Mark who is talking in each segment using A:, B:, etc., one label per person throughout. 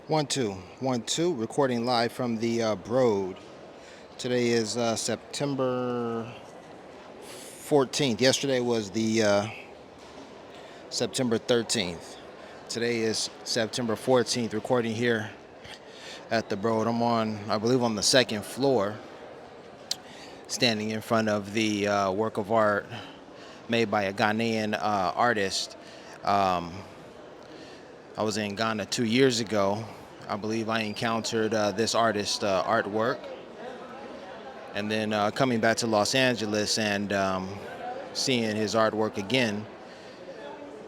A: One, two. Recording live from the Broad. Today is September 14th. Yesterday was the September 13th. Today is September 14th. Recording here at the Broad. I'm on, I believe, on the second floor, standing in front of the work of art made by a Ghanaian artist. Um, I was in Ghana 2 years ago. I believe I encountered this artist artwork, and then coming back to Los Angeles and seeing his artwork again,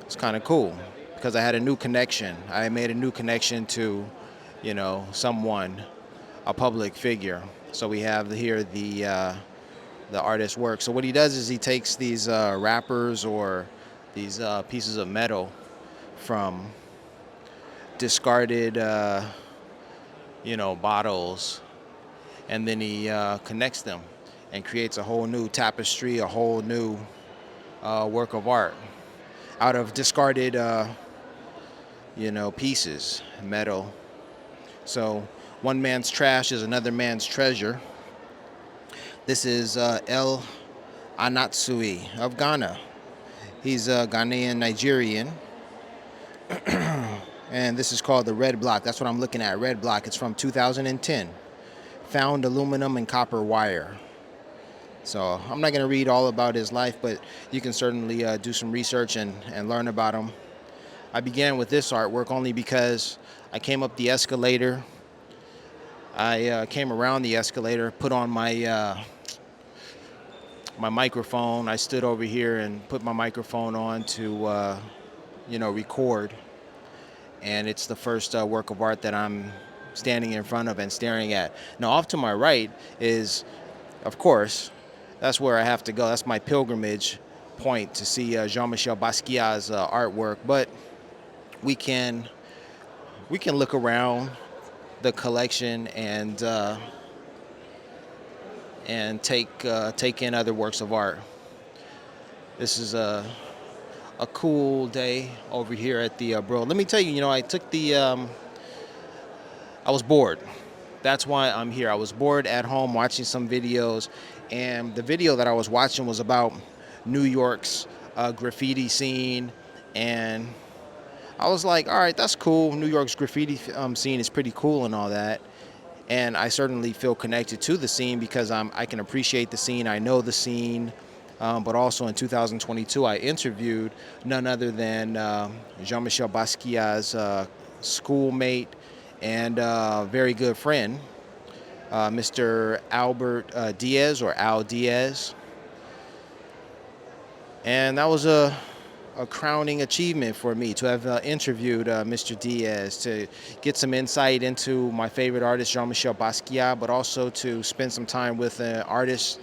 A: it's kind of cool because I had a new connection. I made a new connection to, someone, a public figure. So we have here the artist's work. So what he does is he takes these wrappers or these pieces of metal from discarded, bottles, and then he connects them and creates a whole new tapestry, a whole new work of art out of discarded, pieces, metal. So one man's trash is another man's treasure. This is El Anatsui of Ghana. He's a Ghanaian Nigerian. And this is called the Red Block. That's what I'm looking at, Red Block. It's from 2010. Found aluminum and copper wire. So I'm not going to read all about his life, but you can certainly do some research and learn about him. I began with this artwork only because I came up the escalator. I came around the escalator, put on my microphone. I stood over here and put my microphone on to, record. And it's the first work of art that I'm standing in front of and staring at. Now, off to my right is, of course, that's where I have to go. That's my pilgrimage point to see Jean-Michel Basquiat's artwork. But we can look around the collection and take in other works of art. This is a cool day over here at the Broad. Let me tell you, I took I was bored. That's why I'm here. I was bored at home watching some videos, and the video that I was watching was about New York's graffiti scene, and I was like, all right, that's cool. New York's graffiti scene is pretty cool and all that, and I certainly feel connected to the scene because I can appreciate the scene. I know the scene. But also in 2022, I interviewed none other than Jean-Michel Basquiat's schoolmate and very good friend, Mr. Albert Diaz, or Al Diaz. And that was a crowning achievement for me to have interviewed Mr. Diaz, to get some insight into my favorite artist, Jean-Michel Basquiat, but also to spend some time with an artist,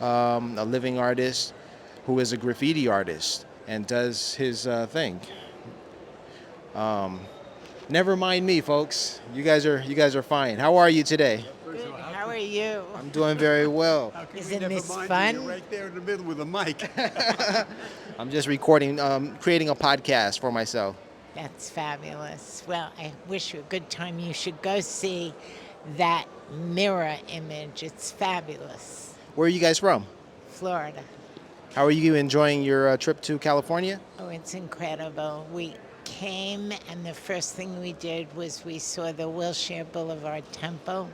A: a living artist who is a graffiti artist and does his thing. Um, Never mind me, folks. You guys are fine. How are you today?
B: Good. How are you?
A: I'm doing very well.
C: How can we
B: Isn't
C: never
B: this
C: mind you?
B: fun?
C: You're right there in the middle with a mic.
A: I'm just recording, creating a podcast for myself.
B: That's fabulous. Well, I wish you a good time. You should go see that mirror image. It's fabulous.
A: Where are you guys from?
B: Florida.
A: How are you enjoying your trip to California?
B: Oh, it's incredible. We came, and the first thing we did was we saw the Wilshire Boulevard Temple.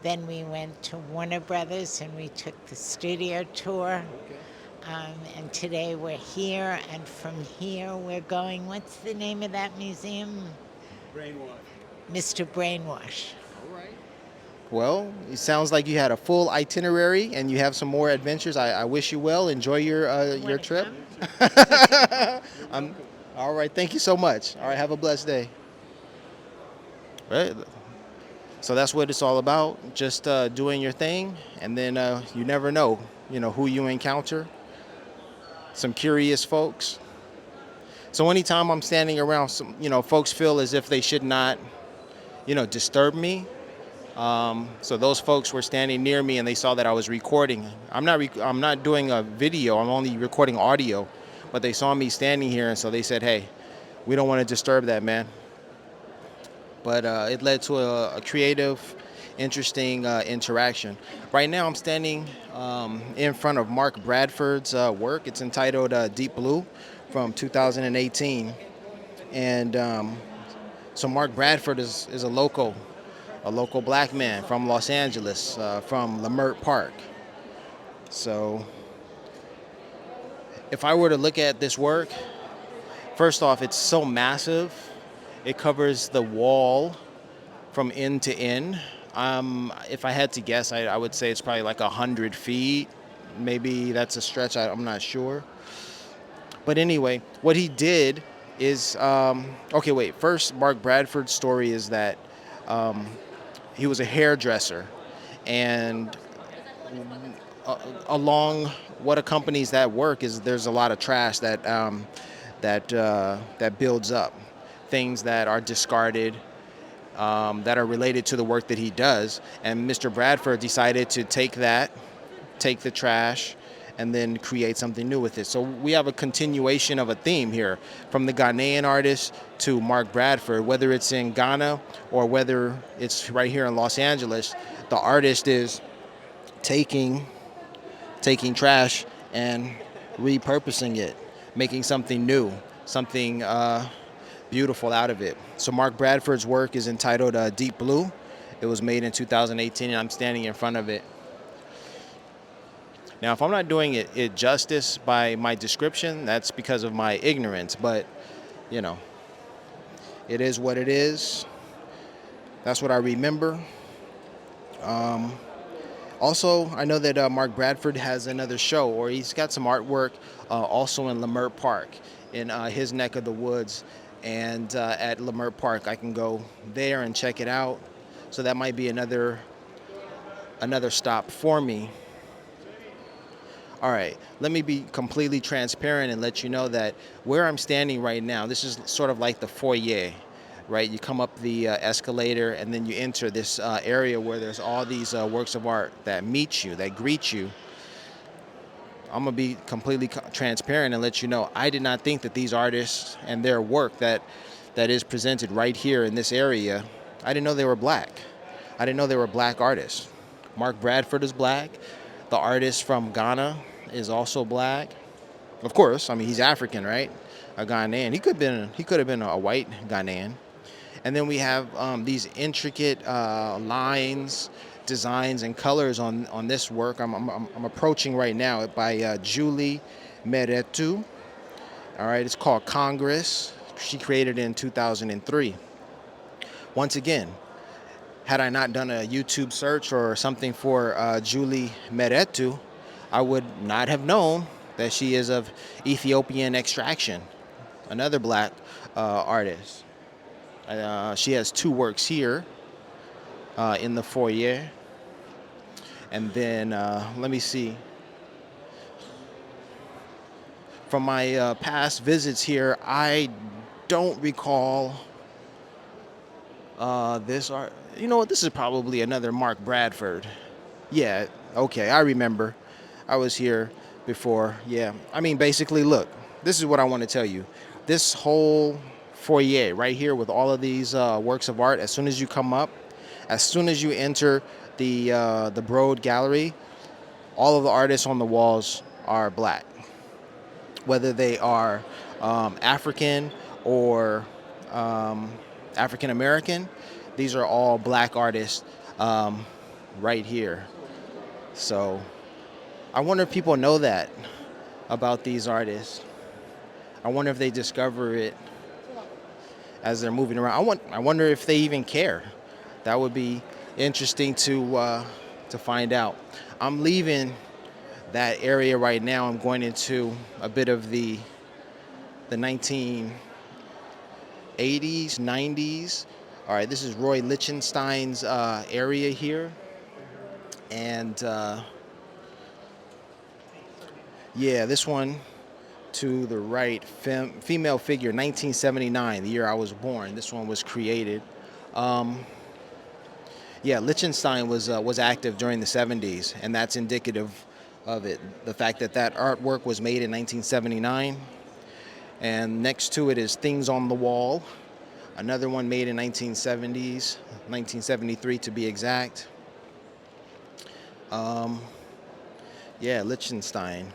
B: Then we went to Warner Brothers and we took the studio tour. And today we're here, and from here we're going, what's the name of that museum?
C: Brainwash.
B: Mr. Brainwash.
A: Well, it sounds like you had a full itinerary and you have some more adventures. I wish you well. Enjoy your
B: Wanna
A: trip.
B: come?
A: All right. Thank you so much. All right. Have a blessed day. Right. So that's what it's all about. Just doing your thing, and then you never know, who you encounter. Some curious folks. So anytime I'm standing around, some folks feel as if they should not, disturb me. So those folks were standing near me and they saw that I was recording. I'm not doing a video. I'm only recording audio, but they saw me standing here, and so they said, "Hey, we don't want to disturb that man." but it led to a creative, interesting interaction. Right now, I'm standing in front of Mark Bradford's work. It's entitled Deep Blue from 2018. And so Mark Bradford is a local black man from Los Angeles, from Leimert Park. So if I were to look at this work, first off, it's so massive. It covers the wall from end to end. If I had to guess, I would say it's probably like 100 feet. Maybe that's a stretch. I'm not sure. But anyway, what he did is okay. Wait. First, Mark Bradford's story is that he was a hairdresser, and along what accompanies that work is there's a lot of trash that builds up, things that are discarded, that are related to the work that he does. And Mr. Bradford decided to take the trash, and then create something new with it. So we have a continuation of a theme here, from the Ghanaian artist to Mark Bradford. Whether it's in Ghana or whether it's right here in Los Angeles, the artist is taking trash and repurposing it, making something new, something beautiful out of it. So Mark Bradford's work is entitled Deep Blue. It was made in 2018, and I'm standing in front of it. Now, if I'm not doing it justice by my description, that's because of my ignorance. But, you know, it is what it is. That's what I remember. Also, I know that Mark Bradford has another show, or he's got some artwork also in Leimert Park, in his neck of the woods. And at Leimert Park, I can go there and check it out. So that might be another stop for me. All right, let me be completely transparent and let you know that where I'm standing right now, this is sort of like the foyer, right? You come up the escalator, and then you enter this area where there's all these works of art that meet you, that greet you. I'm gonna be completely transparent and let you know, I did not think that these artists and their work that is presented right here in this area, I didn't know they were black. I didn't know they were black artists. Mark Bradford is black. The artist from Ghana is also black. Of course, I mean, he's African, right? A Ghanaian. He could have been a white Ghanaian. And then we have these intricate lines, designs, and colors on this work. I'm approaching right now by Julie Meretu. All right, it's called Congress. She created it in 2003. Once again, had I not done a YouTube search or something for Julie Meretu, I would not have known that she is of Ethiopian extraction, another black artist. She has two works here in the foyer. And then, let me see. From my past visits here, I don't recall this art. You know what? This is probably another Mark Bradford. Yeah, okay, I remember. I was here before. Yeah, I mean, basically, look, this is what I want to tell you. This whole foyer right here with all of these works of art, as soon as you come up, as soon as you enter the Broad Gallery, all of the artists on the walls are black. Whether they are African or African American, these are all black artists right here. So I wonder if people know that about these artists. I wonder if they discover it as they're moving around. I wonder if they even care. That would be interesting to find out. I'm leaving that area right now. I'm going into a bit of the 1980s, 90s. All right, this is Roy Lichtenstein's area here. And yeah, this one to the right, female figure, 1979, the year I was born. This one was created. Yeah, Lichtenstein was active during the 70s, and that's indicative of it. The fact that artwork was made in 1979. And next to it is Things on the Wall, Another one made in 1970s, 1973 to be exact. Um, yeah, Liechtenstein.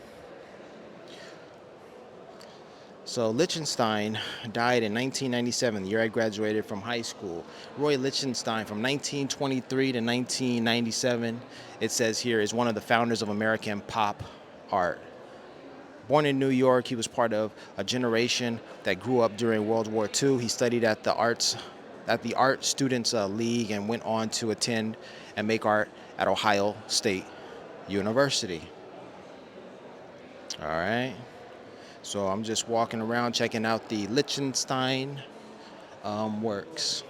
A: So Liechtenstein died in 1997, the year I graduated from high school. Roy Lichtenstein, from 1923 to 1997, it says here, is one of the founders of American pop art. Born in New York, he was part of a generation that grew up during World War II. He studied at the Art Students League, and went on to attend and make art at Ohio State University. All right. So I'm just walking around checking out the Liechtenstein works.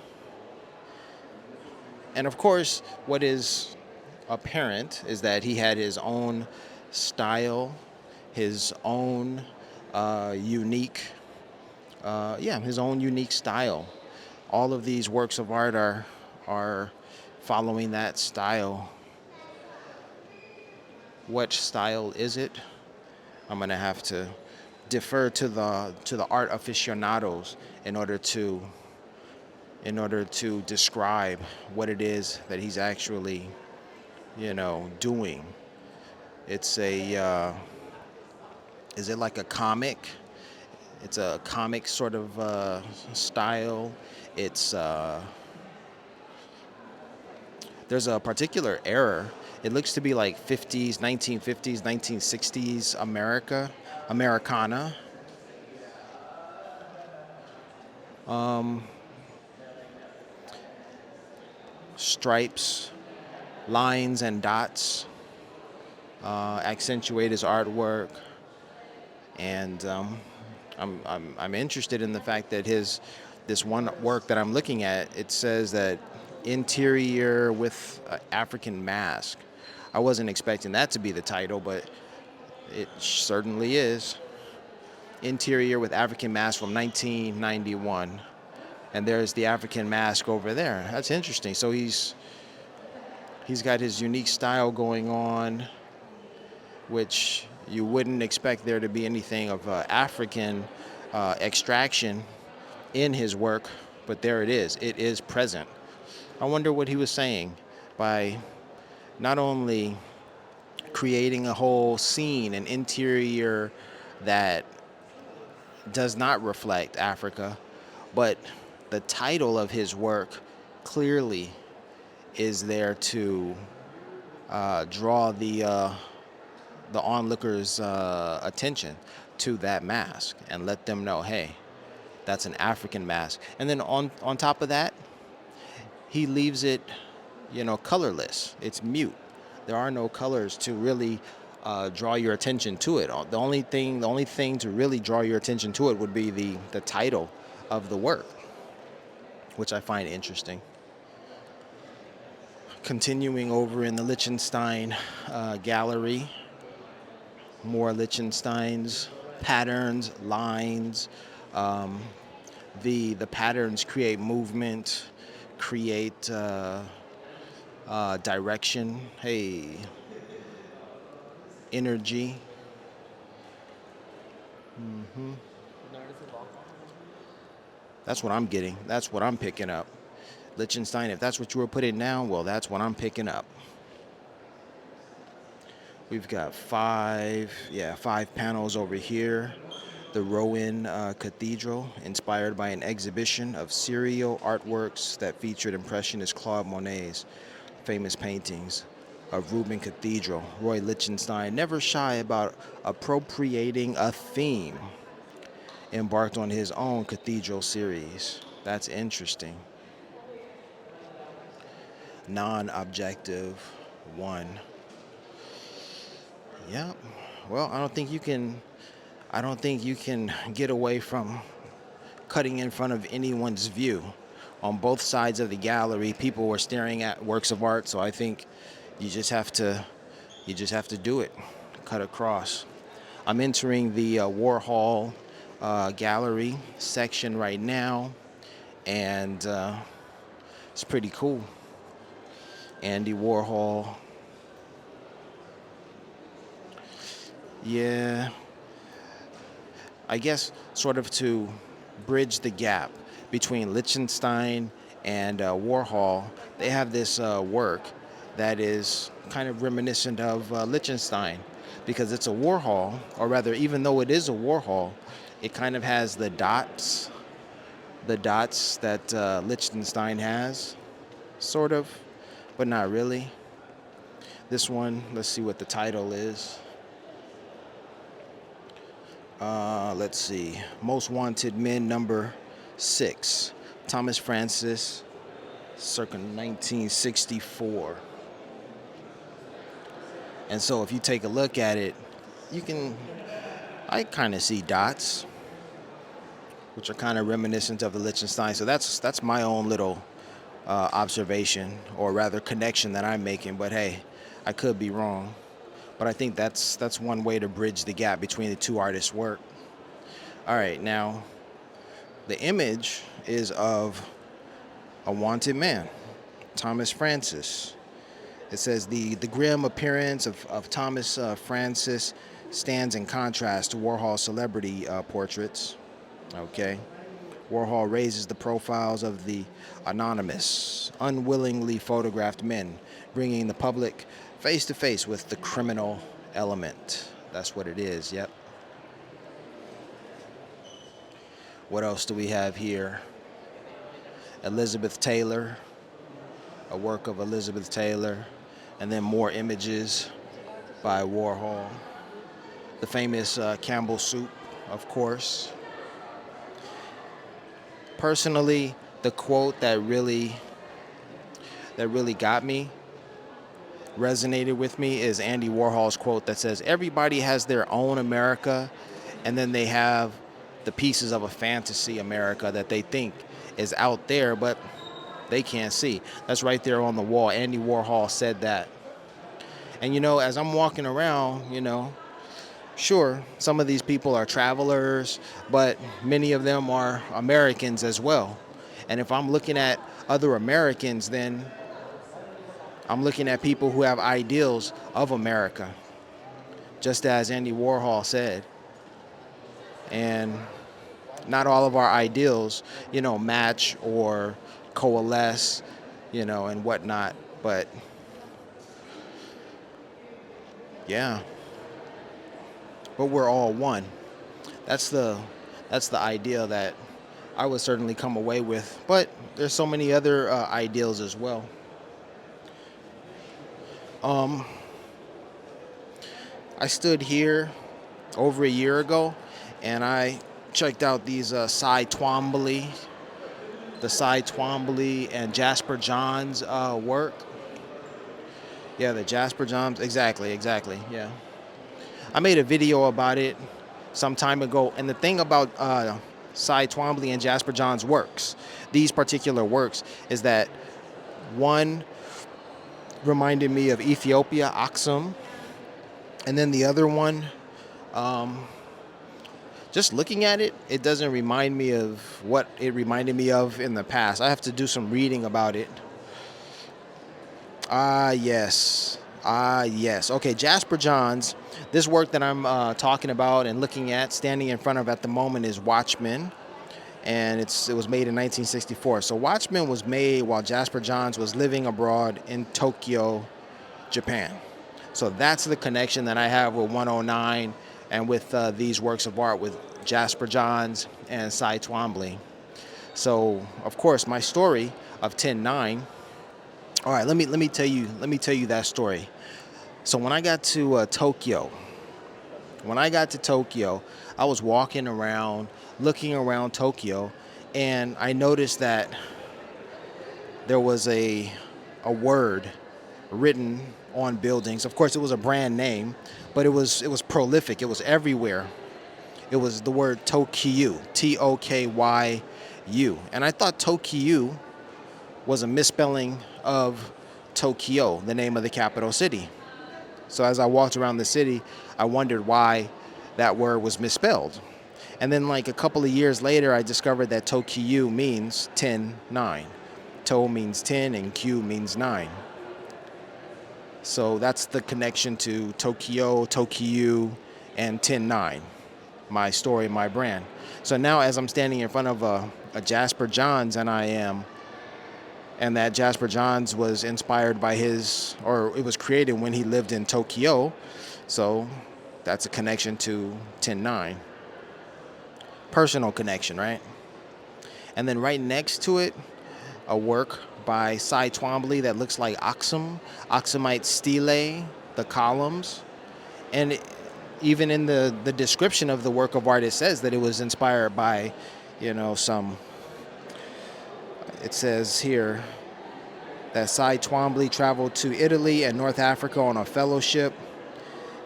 A: And of course, what is apparent is that he had his own style, his own unique, his own unique style. All of these works of art are following that style. What style is it? I'm gonna have to defer to the art aficionados in order to describe what it is that he's actually, doing. It's is it like a comic? It's a comic sort of style. It's there's a particular era. It looks to be like 50s, 1950s, 1960s Americana. Stripes, lines, and dots accentuate his artwork, and I'm interested in the fact that this one work that I'm looking at, it says that interior with African mask. I wasn't expecting that to be the title, but it certainly is. Interior with African mask from 1991. And there's the African mask over there. That's interesting. So he's got his unique style going on, which you wouldn't expect there to be anything of African extraction in his work, but there it is. It is present. I wonder what he was saying by not only creating a whole scene, an interior that does not reflect Africa, but the title of his work clearly is there to draw the onlookers' attention to that mask and let them know, hey, that's an African mask. And then on top of that, he leaves it, colorless. It's mute. There are no colors to really draw your attention to it. The only thing to really draw your attention to it would be the title of the work, which I find interesting. Continuing over in the Liechtenstein gallery, more Liechtenstein's patterns, lines. The patterns create movement, create direction. Hey, energy. That's what I'm getting. That's what I'm picking up. Liechtenstein, if that's what you were putting down, well, that's what I'm picking up. We've got five panels over here. The Rouen Cathedral, inspired by an exhibition of serial artworks that featured Impressionist Claude Monet's famous paintings of Rouen Cathedral. Roy Lichtenstein, never shy about appropriating a theme, embarked on his own cathedral series. That's interesting. Non-objective one. Yeah. Well, I don't think you can get away from cutting in front of anyone's view. On both sides of the gallery, people were staring at works of art, so I think you just have to do it. Cut across. I'm entering the Warhol gallery section right now, and it's pretty cool. Andy Warhol. Yeah. I guess sort of to bridge the gap between Liechtenstein and Warhol. They have this work that is kind of reminiscent of Liechtenstein because it's a Warhol, or rather, even though it is a Warhol, it kind of has the dots that Liechtenstein has, sort of, but not really. This one, let's see what the title is. Let's see. Most Wanted Men number 6. Thomas Francis, circa 1964. And so if you take a look at it, I kind of see dots, which are kind of reminiscent of the Liechtenstein. So that's my own little observation, or rather connection that I'm making. But hey, I could be wrong. But I think that's one way to bridge the gap between the two artists' work. All right, now the image is of a wanted man, Thomas Francis. It says the grim appearance of Thomas Francis stands in contrast to Warhol's celebrity portraits. Okay. Warhol raises the profiles of the anonymous, unwillingly photographed men, bringing the public face to face with the criminal element. That's what it is, yep. What else do we have here? Elizabeth Taylor, a work of Elizabeth Taylor, and then more images by Warhol. The famous Campbell soup, of course. Personally, the quote that really got me, resonated with me, is Andy Warhol's quote that says, everybody has their own America, and then they have the pieces of a fantasy America that they think is out there, but they can't see. That's right there on the wall. Andy Warhol said that. And as I'm walking around, sure, some of these people are travelers, but many of them are Americans as well. And if I'm looking at other Americans, then I'm looking at people who have ideals of America, just as Andy Warhol said. And not all of our ideals, match or coalesce, and whatnot. But yeah. But we're all one. That's the idea that I would certainly come away with. But there's so many other ideals as well. I stood here over a year ago, and I checked out these Cy Twombly and Jasper Johns work. Yeah, the Jasper Johns, exactly, yeah. I made a video about it some time ago, and the thing about Cy Twombly and Jasper Johns' works, these particular works, is that one reminded me of Ethiopia, Aksum, and then the other one, just looking at it, it doesn't remind me of what it reminded me of in the past. I have to do some reading about it. Yes. Okay, Jasper Johns. This work that I'm talking about and looking at, standing in front of at the moment, is Watchmen, and it was made in 1964. So Watchmen was made while Jasper Johns was living abroad in Tokyo, Japan. So that's the connection that I have with 109 and with these works of art with Jasper Johns and Cy Twombly. So, of course, my story of 10-9. All right, let me tell you that story. So when I got to Tokyo, I was walking around, looking around Tokyo, and I noticed that there was a word written on buildings. Of course, it was a brand name, but it was prolific. It was everywhere. It was the word Tokyu, Tokyu, and I thought Tokyu was a misspelling of Tokyo, the name of the capital city. So as I walked around the city, I wondered why that word was misspelled. And then like a couple of years later, I discovered that Tokyu means 10-9. To means 10 and Q means 9. So that's the connection to Tokyo, and 10-9. My story, my brand. So now as I'm standing in front of a Jasper Johns and I am, and that Jasper Johns was inspired by his, or it was created when he lived in Tokyo. So that's a connection to 10-9. Personal connection, right? And then right next to it, a work by Cy Twombly that looks like Oxumite stele, the columns. And even in the description of the work of art, it says that it was inspired by, it says here that Cy Twombly traveled to Italy and North Africa on a fellowship.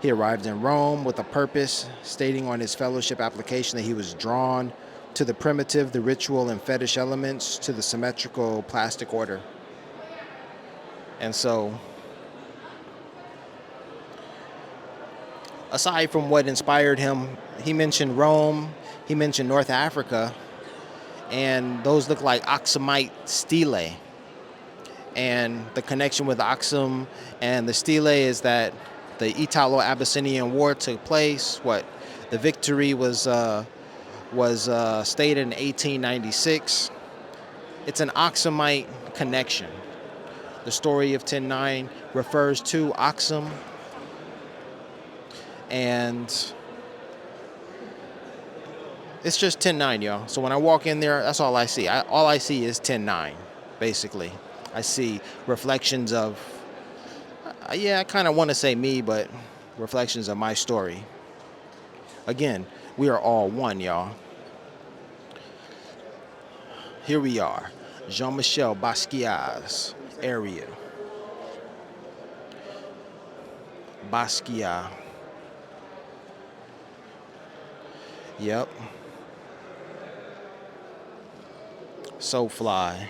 A: He arrived in Rome with a purpose, stating on his fellowship application that he was drawn to the primitive, the ritual, and fetish elements, to the symmetrical plastic order. And so, aside from what inspired him, he mentioned Rome, he mentioned North Africa, and those look like Oxumite stele. And the connection with Aksum and the stele is that the Italo-Abyssinian War took place. The victory was stated in 1896. It's an Aksumite connection. The story of 10-9 refers to Aksum, and it's just 10-9, y'all. So when I walk in there, that's all I see. All I see is 10-9, basically. I see reflections of, I kind of want to say me, but reflections of my story. Again, we are all one, y'all. Here we are, Jean-Michel Basquiat's area. Basquiat. Yep. So fly.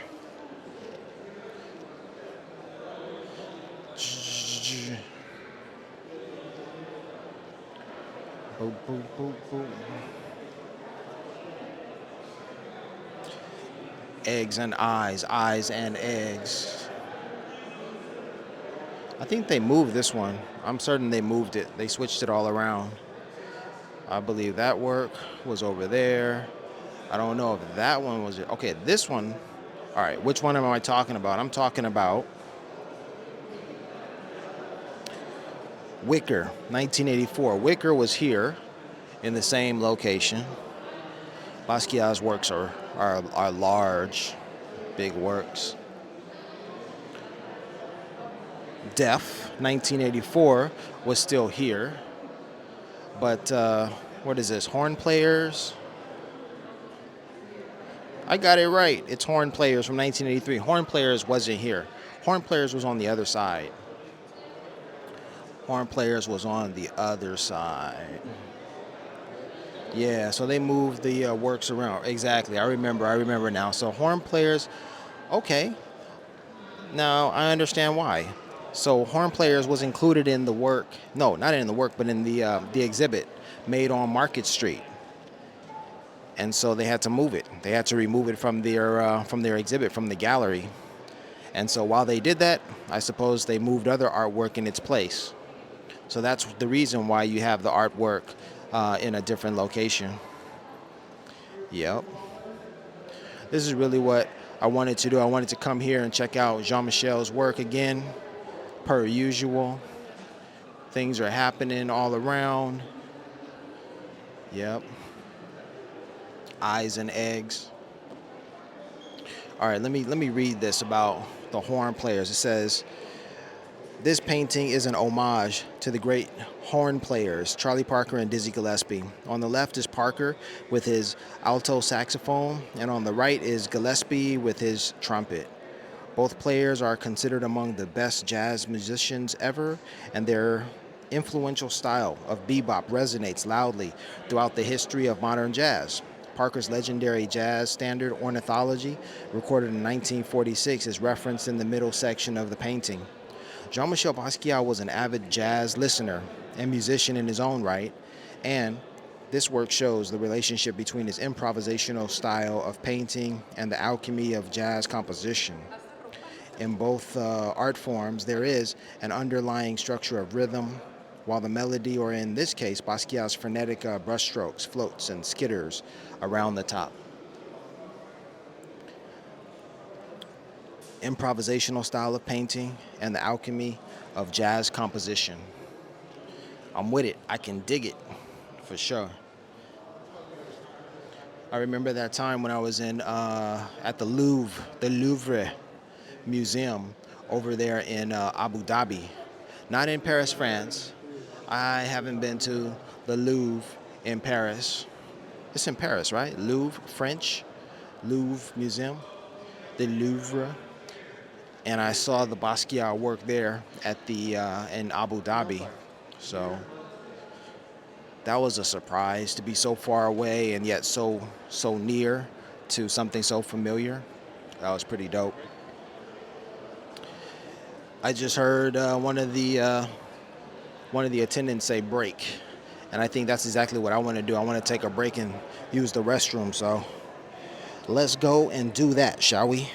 A: Boop, boop, boop, boop. Eggs and eyes and eggs. I think they moved this one. I'm certain they moved it. They switched it all around. I believe that work was over there. I don't know if that one was it. Okay, this one. All right, which one am I talking about? I'm talking about Wicker, 1984. Wicker was here in the same location. Basquiat's works are large, big works. Deaf, 1984, was still here. But what is this? Horn Players? I got it right. It's Horn Players from 1983. Horn Players wasn't here. Horn Players was on the other side. Horn Players was on the other side. Yeah, so they moved the works around. Exactly. I remember now. So Horn Players, okay. Now I understand why. So Horn Players was included in the work. No, not in the work, but in the exhibit made on Market Street. And so they had to move it. They had to remove it from their exhibit, from the gallery. And so while they did that, I suppose they moved other artwork in its place. So that's the reason why you have the artwork in a different location. Yep. This is really what I wanted to do. I wanted to come here and check out Jean-Michel's work again, per usual. Things are happening all around. Yep. Eyes and eggs. All right, let me read this about the Horn Players. It says, this painting is an homage to the great horn players, Charlie Parker and Dizzy Gillespie. On the left is Parker with his alto saxophone, and on the right is Gillespie with his trumpet. Both players are considered among the best jazz musicians ever, and their influential style of bebop resonates loudly throughout the history of modern jazz. Parker's legendary jazz standard Ornithology, recorded in 1946, is referenced in the middle section of the painting. Jean-Michel Basquiat was an avid jazz listener and musician in his own right, and this work shows the relationship between his improvisational style of painting and the alchemy of jazz composition. In both art forms, there is an underlying structure of rhythm, while the melody, or in this case, Basquiat's frenetic brushstrokes, floats and skitters around the top. improvisational style of painting and the alchemy of jazz composition. I'm with it. I can dig it for sure. I remember that time when I was in at the Louvre Museum over there in Abu Dhabi, not in Paris, France. I haven't been to the Louvre in Paris. It's in Paris, right? Louvre, French, Louvre Museum, the Louvre. And I saw the Basquiat work there at the in Abu Dhabi. So that was a surprise to be so far away and yet so near to something so familiar. That was pretty dope. I just heard one of the attendants say break, and I think that's exactly what I want to do. I want to take a break and use the restroom. So let's go and do that, shall we?